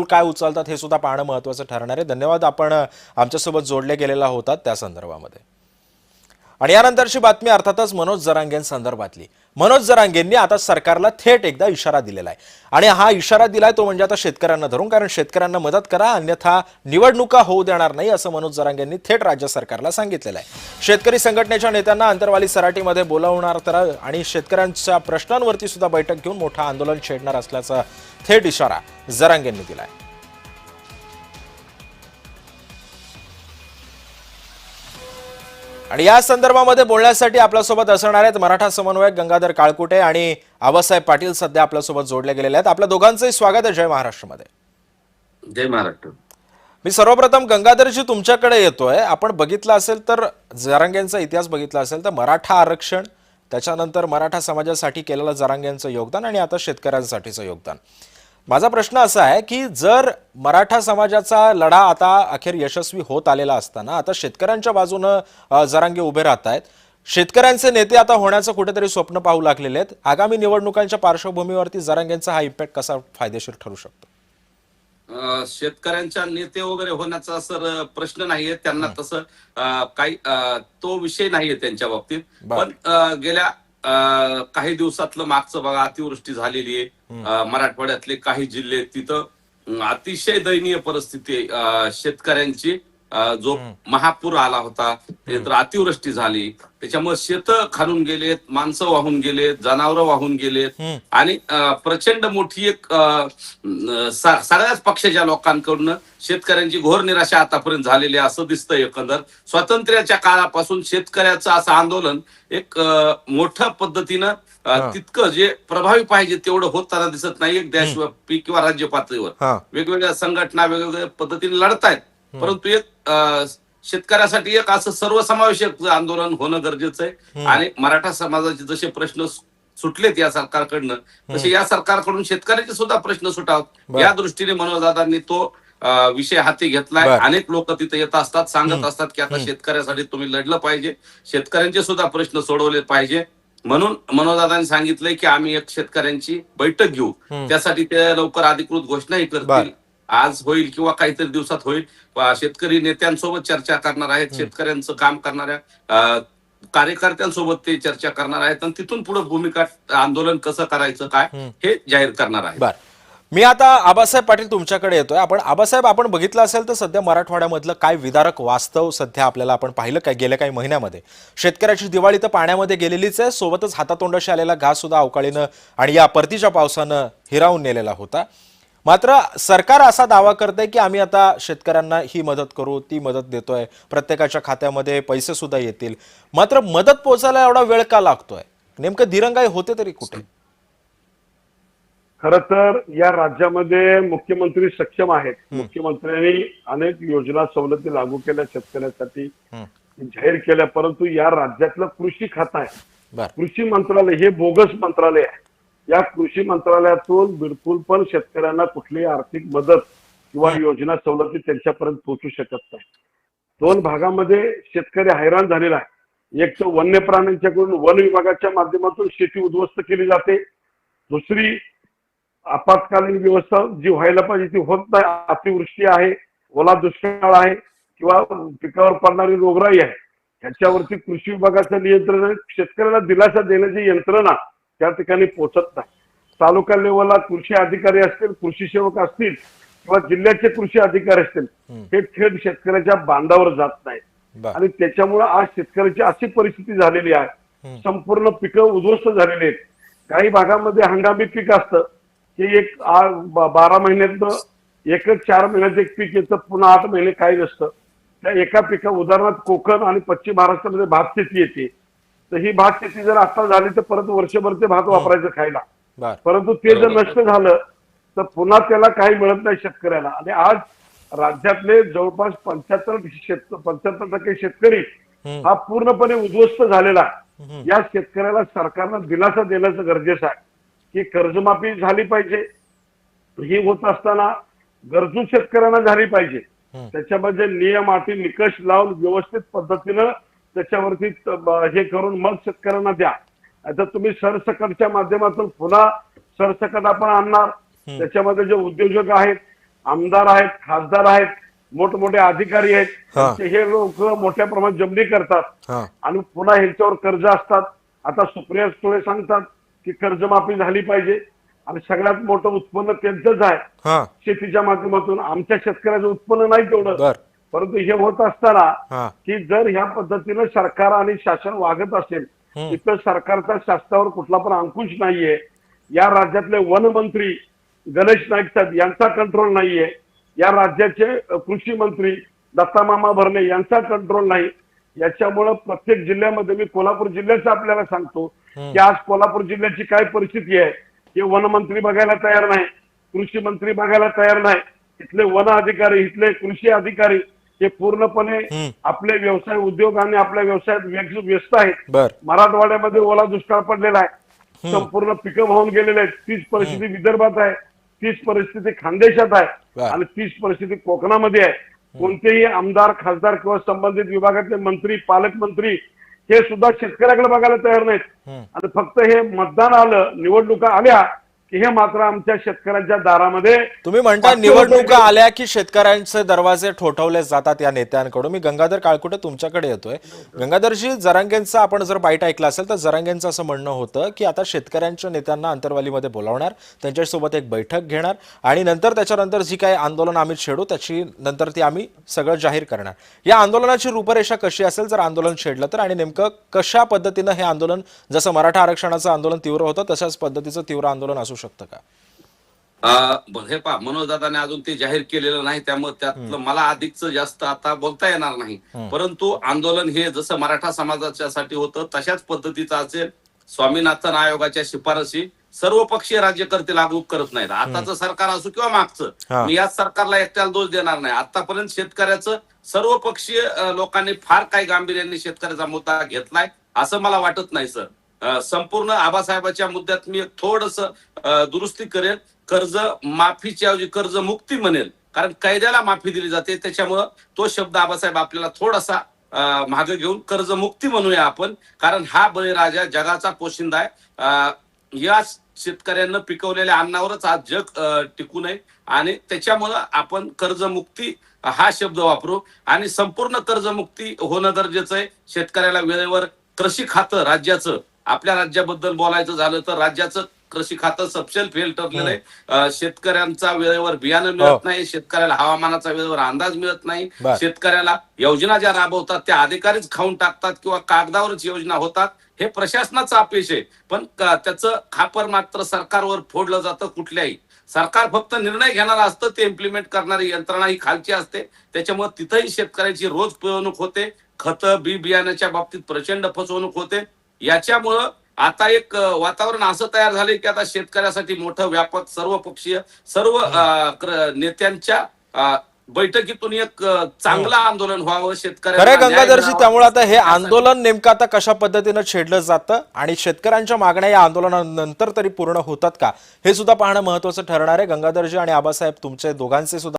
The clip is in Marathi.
काय उचलतात हे सुद्धा पाहणं महत्त्वाचं ठरणार आहे. धन्यवाद, आपण आमच्यासोबत जोडले गेलेला होतात त्या संदर्भामध्ये. आणि यानंतरची बातमी अर्थातच मनोज जरांगेंसंदर्भातली. मनोज जरांगेंनी आता सरकारला थेट एकदा इशारा दिलेला आहे आणि हा इशारा दिलाय तो म्हणजे आता शेतकऱ्यांना धरून, कारण शेतकऱ्यांना मदत करा अन्यथा निवडणुका होऊ देणार नाही असं मनोज जरांगेंनी थेट राज्य सरकारला सांगितलेलं आहे. शेतकरी संघटनेच्या नेत्यांना अंतरवाली सराटीमध्ये बोलावणार तर आणि शेतकऱ्यांच्या प्रश्नांवरती सुद्धा बैठक घेऊन मोठं आंदोलन छेडणार असल्याचा थेट इशारा जरांगेंनी दिलाय. आणि या संदर्भामध्ये बोलण्यासाठी आपल्यासोबत असणार आहेत मराठा समन्वयक गंगाधर काळकुटे आणि आबासाहेब पाटील सध्या आपल्यासोबत जोडले गेलेले आहेत. आपल्या दोघांचंही स्वागत आहे जय महाराष्ट्रमध्ये. जय महाराष्ट्र. मी सर्वप्रथम गंगाधरजी तुमच्याकडे येतोय. आपण बघितलं असेल तर जरांगेंचा इतिहास बघितला असेल तर मराठा आरक्षण, त्याच्यानंतर मराठा समाजासाठी केलेलं जरांगेंचं योगदान आणि आता शेतकऱ्यांसाठीचं योगदान. माझा प्रश्न असा आहे की जर मराठा समाजाचा लढा आता अखेर यशस्वी होत आलेला असताना आता शेतकऱ्यांच्या बाजूनं जरांगे उभे राहत आहेत, शेतकऱ्यांचे नेते आता होण्याचं कुठेतरी स्वप्न पाहू लागलेले आहेत, आगामी निवडणुकांच्या पार्श्वभूमीवरती जरांगेंचा हा इम्पॅक्ट कसा फायदेशीर ठरू शकतो? शेतकऱ्यांच्या नेते वगैरे होण्याचा सर प्रश्न नाहीये, त्यांना तसं काही तो विषय नाहीये त्यांच्या बाबतीत. पण गेल्या काही दिवसातलं मागचं बघा, अतिवृष्टी झालेली आहे मराठवाड्यातले काही जिल्हे, तिथं अतिशय दयनीय परिस्थिती शेतकऱ्यांची. जो महापूर आला होता ते तर अतिवृष्टी झाली, त्याच्यामुळे शेत खालून गेलेत, माणसं वाहून गेलेत, जनावरं वाहून गेलेत आणि प्रचंड मोठी एक सगळ्याच पक्षाच्या लोकांकडून शेतकऱ्यांची घोर निराशा आतापर्यंत झालेली असं दिसतं. एकंदर स्वातंत्र्याच्या काळापासून शेतकऱ्याचं असं आंदोलन एक मोठ्या पद्धतीनं तितकं जे प्रभावी पाहिजे तेवढं होताना दिसत नाही. एक देशव्यापी किंवा राज्य पातळीवर वेगवेगळ्या संघटना वेगवेगळ्या पद्धतीने लढतायत, परंतु एक शेतकऱ्यासाठी एक असं सर्वसमावेशक आंदोलन होणं गरजेचं आहे. आणि मराठा समाजाचे जसे प्रश्न सुटलेत या सरकारकडनं, तसे या सरकारकडून शेतकऱ्याचे सुद्धा प्रश्न सुटावेत या दृष्टीने मनोजदादांनी तो विषय हाती घेतलाय. अनेक लोक तिथे येत असतात, सांगत असतात की आता शेतकऱ्यासाठी तुम्ही लढलं पाहिजे, शेतकऱ्यांचे सुद्धा प्रश्न सोडवले पाहिजे. म्हणून मनोजदादांनी सांगितलंय की आम्ही एक शेतकऱ्यांची बैठक घेऊ, त्यासाठी ते लवकर अधिकृत घोषणाही करतील. आज होईल किंवा काहीतरी दिवसात होईल. शेतकरी नेत्यांसोबत चर्चा करणार आहेत, शेतकऱ्यांचं काम करणाऱ्या कार्यकर्त्यांसोबत ते चर्चा करणार आहेत आणि तिथून पुढे भूमिका आंदोलन कसं करायचं काय हे जाहीर करणार आहे. मी आता आबासाहेब पाटील तुमच्याकडे येतोय. आबासाहेब, आपण बघितलं असेल तर सध्या मराठवाड्यामधलं काय विदारक वास्तव सध्या आपल्याला आपण पाहिलं काय गेल्या काही महिन्यामध्ये. शेतकऱ्याची दिवाळी तर पाण्यामध्ये गेलेलीच आहे, सोबतच हातातोंडाशी आलेला घास सुद्धा अवकाळीनं आणि या परतीच्या पावसानं हिरावून नेलेला होता. मात्र सरकार असा दावा करतंय की आम्ही आता शेतकऱ्यांना ही मदत करू, ती मदत देतोय, प्रत्येकाच्या खात्यामध्ये पैसे सुद्धा येतील. मात्र मदत पोहोचायला एवढा वेळ का लागतोय? नेमकं दिरंगाई होते तरी कुठे? खरं तर या राज्यामध्ये मुख्यमंत्री सक्षम आहेत. मुख्यमंत्र्यांनी अनेक योजना सवलती लागू केल्या, शेतकऱ्यांसाठी जाहीर केल्या, परंतु या राज्यातलं कृषी खातं आहे, कृषी मंत्रालय हे बोगस मंत्रालय आहे. या कृषी मंत्रालयातून बिलकुल पण शेतकऱ्यांना कुठलीही आर्थिक मदत किंवा योजना सवलती त्यांच्यापर्यंत पोहोचू शकत नाही. दोन भागामध्ये शेतकरी हैराण झालेला आहे. एक तर वन्य प्राण्यांच्याकडून वन विभागाच्या माध्यमातून शेती उद्ध्वस्त केली जाते, दुसरी आपत्कालीन व्यवस्था जी व्हायला पाहिजे ती होत नाही. अतिवृष्टी आहे, ओला दुष्काळ आहे किंवा पिकावर पडणारी रोगराई आहे, ह्याच्यावरती कृषी विभागाचं नियंत्रण, शेतकऱ्याला दिलासा देण्याची यंत्रणा त्या ठिकाणी पोहोचत नाही. तालुका लेवलला कृषी अधिकारी असतील, कृषी सेवक असतील किंवा जिल्ह्याचे कृषी अधिकारी असतील, हे थेट शेतकऱ्याच्या बांधावर जात नाहीत आणि त्याच्यामुळे आज शेतकऱ्याची अशी परिस्थिती झालेली आहे, संपूर्ण पिकं उद्ध्वस्त झालेली आहेत. काही भागामध्ये हंगामी पीक असतं की एक 12 महिन्यातनं एकच 4 महिन्यात एक पीक येतं, पुन्हा 8 महिने काही नसतं. त्या एका पिका, उदाहरणार्थ कोकण आणि पश्चिम महाराष्ट्रामध्ये भात शेती येते, तर ही भात शेती जर आता झाली तर परत वर्षभर ते भात वापरायचं खायला, परंतु ते जर नष्ट झालं तर पुन्हा त्याला काही मिळत नाही शेतकऱ्याला. आणि आज राज्यातले जवळपास 75% शेतकरी हा पूर्णपणे उद्ध्वस्त झालेला आहे. या शेतकऱ्याला सरकारनं दिलासा देण्याचं गरजेचं आहे की कर्जमाफी झाली पाहिजे, ही होत असताना गरजू शेतकऱ्यांना झाली पाहिजे. त्याच्यामध्ये नियम अटी निकष लावून व्यवस्थित पद्धतीनं त्याच्यावरती हे करून मग शेतकऱ्यांना द्या. आता तुम्ही सरसकटच्या माध्यमातून पुन्हा सरसकट आपण आणणार, त्याच्यामध्ये जे उद्योजक आहेत आमदार आहेत, खासदार आहेत, मोठमोठे अधिकारी आहेत, हा. हे लोक मोठ्या प्रमाणात जमली करतात हा आणि पुन्हा ह्यांच्यावर कर्ज असतात. आता सुप्रिया सुळे सांगतात की कर्जमाफी झाली पाहिजे आणि सगळ्यात मोठं उत्पन्न त्यांचंच आहे हा शेतीच्या माध्यमातून. आमच्या शेतकऱ्याचं उत्पन्न नाही तेवढं, बर परंतु हे होत असताना हा की जर ह्या पद्धतीनं सरकार आणि शासन वागत असेल, इथं सरकारचा शासनावर कुठला पण अंकुश नाहीये. या राज्यातले वनमंत्री गणेश नाईक साहेब यांचा कंट्रोल नाहीये. या राज्याचे कृषी मंत्री दत्तामामा भरणे यांचा कंट्रोल नाही. याच्यामुळं प्रत्येक जिल्ह्यामध्ये, मी कोल्हापूर जिल्ह्याचं आपल्याला सांगतो की आज कोल्हापूर जिल्ह्याची काय परिस्थिती आहे हे वनमंत्री बघायला तयार नाही, कृषी मंत्री बघायला तयार नाही. इथले वन अधिकारी, इथले कृषी अधिकारी हे पूर्णपणे आपले व्यवसाय उद्योग आणि आपल्या व्यवसायात व्यस्त आहेत. बर मराठवाड्यामध्ये ओला दुष्काळ पडलेला आहे, संपूर्ण पिकं वाहून गेलेले आहेत. तीच परिस्थिती विदर्भात आहे, तीच परिस्थिती खानदेशात आहे बर. आणि तीच परिस्थिती कोकणामध्ये आहे. कोणतेही आमदार, खासदार किंवा संबंधित विभागातले मंत्री, पालकमंत्री हे सुद्धा शेतकऱ्याकडे बघायला तयार नाहीत आणि फक्त हे मतदान आलं, निवडणुका आल्या की हे मात्र आमच्या शेतकऱ्यांच्या दारामध्ये. तुम्ही म्हणता निवडणुका आल्या की शेतकऱ्यांचे दरवाजे ठोठावले जातात या नेत्यांकडून. मी गंगाधर काळकुटे तुमच्याकडे येतोय. गंगाधरजी, जरांगेंचा आपण जर बाईट ऐकला असेल तर जरांगेंचं असं म्हणणं होतं की आता शेतकऱ्यांच्या नेत्यांना अंतर्वालीमध्ये बोलावणार, त्यांच्यासोबत एक बैठक घेणार आणि नंतर त्याच्यानंतर जी काही आंदोलन आम्ही छेडू त्याची नंतर ती आम्ही सगळं जाहीर करणार. या आंदोलनाची रूपरेषा कशी असेल जर आंदोलन छेडलं तर, आणि नेमकं कशा पद्धतीनं हे आंदोलन, जसं मराठा आरक्षणाचं आंदोलन तीव्र होतं तशाच पद्धतीचं तीव्र आंदोलन असू शकतं का? हे पहा, मनोजदादाने अजून ते जाहीर केलेलं नाही, त्यामुळे त्यातलं मला अधिकच जास्त आता बोलता येणार नाही. परंतु आंदोलन हे जसं मराठा समाजाच्यासाठी होतं तशाच पद्धतीचं असेल. स्वामीनाथन आयोगाच्या शिफारसी सर्वपक्षीय राज्यकर्ते लागू करत नाहीत. आताचं सरकार असो किंवा मागचं, मी याच सरकारला एकट्याला दोष देणार नाही. आतापर्यंत शेतकऱ्याचं सर्वपक्षीय लोकांनी फार काही गांभीर्याने शेतकऱ्याचा मुद्दा घेतलाय असं मला वाटत नाही सर. संपूर्ण आबासाहेबाच्या मुद्द्यात मी थोडस दुरुस्ती करेल. कर्ज माफीच्या ऐवजी कर्ज मुक्ती म्हणेल, कारण कायद्याला माफी दिली जाते, त्याच्यामुळं तो शब्द आबासाहेब आपल्याला थोडासा मागे घेऊन कर्जमुक्ती म्हणूया आपण. कारण हा बळीराजा जगाचा पोशिंदा आहे. या शेतकऱ्यांना पिकवलेल्या अन्नावरच आज जग टिकू नये आणि त्याच्यामुळं आपण कर्जमुक्ती हा शब्द वापरू आणि संपूर्ण कर्जमुक्ती होणं गरजेचं आहे. शेतकऱ्याला वेळेवर कृषी खातं राज्याचं, आपल्या राज्याबद्दल बोलायचं झालं तर राज्याचं कृषी खातं सबसेल फेल ठरलेलं आहे. शेतकऱ्यांचा वेळेवर बियाणं मिळत नाही, शेतकऱ्याला हवामानाचा वेळेवर अंदाज मिळत नाही, शेतकऱ्याला योजना ज्या राबवतात त्या अधिकारीच खाऊन टाकतात किंवा कागदावरच योजना होतात. हे प्रशासनाचं अपयश आहे. पण त्याचं खापर मात्र सरकारवर फोडलं जातं. कुठल्याही सरकार फक्त निर्णय घेणारा असतं, ते इम्प्लिमेंट करणारी यंत्रणा ही खालची असते. त्याच्यामुळे तिथंही शेतकऱ्याची रोज पिळवणूक होते. खतं बी बियाण्याच्या बाबतीत प्रचंड फसवणूक होते. याच्यामुळं आता एक वातावरण असं तयार झालंय की आता शेतकऱ्यासाठी मोठं व्यापक सर्वपक्षीय सर्व नेत्यांच्या बैठकीतून एक चांगलं आंदोलन व्हावं शेतकऱ्यांना. खरं गंगाधरजी, त्यामुळे आता हे आंदोलन नेमकं आता कशा पद्धतीनं छेडलं जातं आणि शेतकऱ्यांच्या मागण्या या आंदोलनानंतर तरी पूर्ण होतात का हे सुद्धा पाहणं महत्वाचं ठरणार आहे. गंगाधरजी आणि आबासाहेब, तुमचे दोघांचे सुद्धा